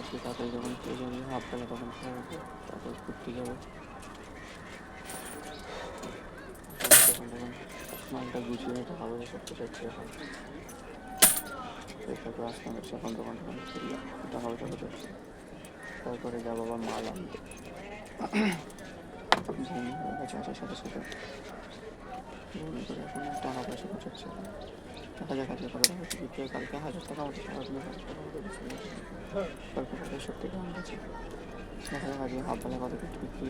একটু তাড়াতাড়ি যখন খেয়ে যাবি হাফ বেলা তখন খাওয়া হবে, তারপর ঘুরতে যাবো। যখন তখন মালটা গুছিয়ে নিতে হবে, করতে চাচ্ছি এখন তারপর আসতে হবে যখন তখন তখন খেলে এটা হবে চলে যাচ্ছে। তারপরে যাবো আবার মাল আনতে, ঘুম হয়ে গেছে আসার সাথে সাথে ঘুম করে এখন টাকা পয়সা গোছাচ্ছে। দেখা যাক আজকে কত টাকা টিকিট পেয়ে, কালকে 1000 টাকা মতো সারাদিনে 1000 টাকা মতো বেশি নিয়েছে, কালকে 75 টাকা গেছে। দেখা যাক আজকে হাফ বেলা কত টিকিট বিক্রি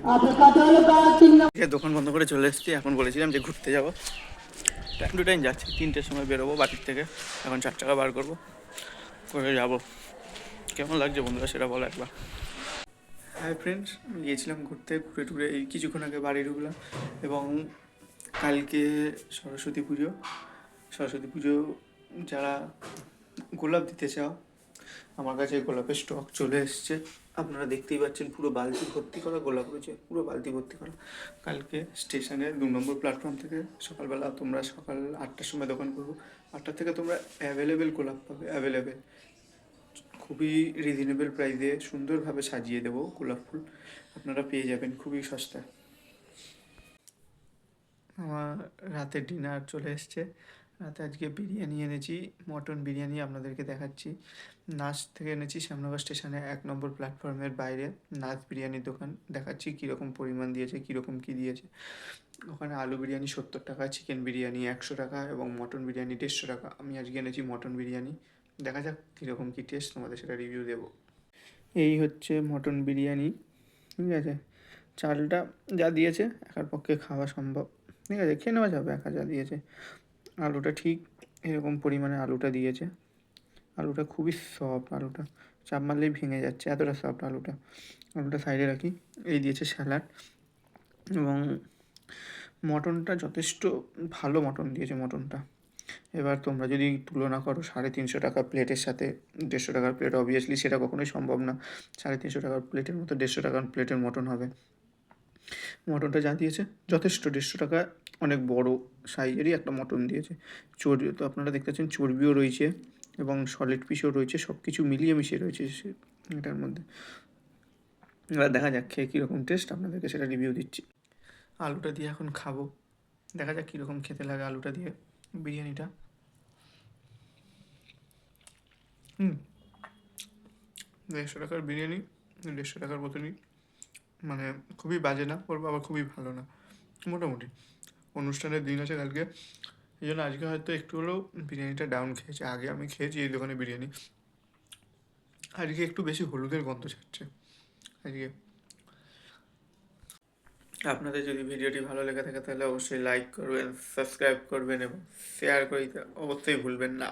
হয়। দোকান বন্ধ করে চলে এসেছি, এখন বলেছিলাম যে ঘুরতে যাবো, টাইম টু টাইম যাচ্ছি, 3টের সময় বেরোবো বাড়ির থেকে, এখন 4 টাকা বার করবো করে যাবো। কেমন লাগছে বন্ধুরা সেটা বলো একবার। হাই ফ্রেন্ডস, গিয়েছিলাম ঘুরতে, ঘুরে টুরে এই কিছুক্ষণ আগে বাড়ি ঢুকলাম। এবং কালকে সরস্বতী পুজো, সরস্বতী পুজো যারা গোলাপ দিতে চাও, আমার কাছে গোলাপের স্টক চলে এসছে। আপনারা দেখতেই পাচ্ছেন পুরো বালতি ভর্তি করা গোলাপ রয়েছে, পুরো বালতি ভর্তি করা। কালকে স্টেশনে 2 নম্বর প্ল্যাটফর্ম থেকে সকালবেলা তোমরা সকাল 8টার সময় দোকান করবো, 8টা থেকে তোমরা অ্যাভেলেবেল গোলাপ পাবে, অ্যাভেলেবেল খুবই রিজনেবল প্রাইসে সুন্দরভাবে সাজিয়ে দেবো গোলাপ ফুল, আপনারা পেয়ে যাবেন খুবই সস্তায়। আমার রাতের ডিনার চলে এসছে, রাতে আজকে বিরিয়ানি এনেছি, মটন বিরিয়ানি আপনাদেরকে দেখাচ্ছি। নাচ থেকে এনেছি শ্যামনগর স্টেশনে 1 নম্বর প্ল্যাটফর্মের বাইরে নাচ বিরিয়ানির দোকান, দেখাচ্ছি কীরকম পরিমাণ দিয়েছে, কীরকম কী দিয়েছে। ওখানে আলু বিরিয়ানি 70 টাকা, চিকেন বিরিয়ানি 100 টাকা এবং মটন বিরিয়ানি 150 টাকা। আমি আজকে এনেছি মটন বিরিয়ানি, দেখা যাক কীরকম কী টেস্ট, তোমাদের সেটা রিভিউ দেবো। এই হচ্ছে মটন বিরিয়ানি, ঠিক আছে। চালটা যা দিয়েছে একার পক্ষে খাওয়া সম্ভব, ঠিক আছে, খেয়ে নেওয়া যাবে একা যা দিয়েছে। আলুটা ঠিক এরকম পরিমাণে আলুটা দিয়েছে, আলুটা খুবই সফট, আলুটা চাপ মারলেই ভেঙে যাচ্ছে, এতটা সফট আলুটা। আলুটা সাইডে রাখি। এই দিয়েছে স্যালাড এবং মটনটা যথেষ্ট ভালো মটন দিয়েছে মটনটা। এবার তোমরা যদি তুলনা করো 350 টাকা প্লেটের সাথে 150 টাকার প্লেট, অবভিয়াসলি সেটা কখনোই সম্ভব না। 350 টাকার প্লেটের মতো 150 টাকার প্লেটের মটন হবে। মটনটা যা দিয়েছে যথেষ্ট, 150 টাকা অনেক বড় সাইজেরই একটা মটন দিয়েছে। চর্বি তো আপনারা দেখতে পাচ্ছেন, চর্বিও রয়েছে এবং সলিড পিসও রয়েছে, সব কিছু মিলিয়ে মিশিয়ে রয়েছে এটার মধ্যে। এবার দেখা যাক খেয়ে কীরকম টেস্ট, আপনাদেরকে সেটা রিভিউ দিচ্ছি। আলুটা দিয়ে এখন খাবো, দেখা যাক কীরকম খেতে লাগে আলুটা দিয়ে বিরিয়ানিটা। 150 টাকার বিরিয়ানি, 150 টাকার মতনই, মানে খুবই বাজে না বলবো, আবার খুবই ভালো না, মোটামুটি। অনুষ্ঠানের দিন আছে কালকে, এই জন্য আজকে হয়তো একটু হলেও বিরিয়ানিটা ডাউন খেয়েছে। আগে আমি খেয়েছি এই দোকানে বিরিয়ানি, আজকে একটু বেশি হলুদের গন্ধ ছাড়ছে আজকে। আপনাদের যদি ভিডিওটি ভালো লেগে থাকে তাহলে অবশ্যই লাইক করবেন, সাবস্ক্রাইব করবেন এবং শেয়ার করে দিতে অবশ্যই ভুলবেন না।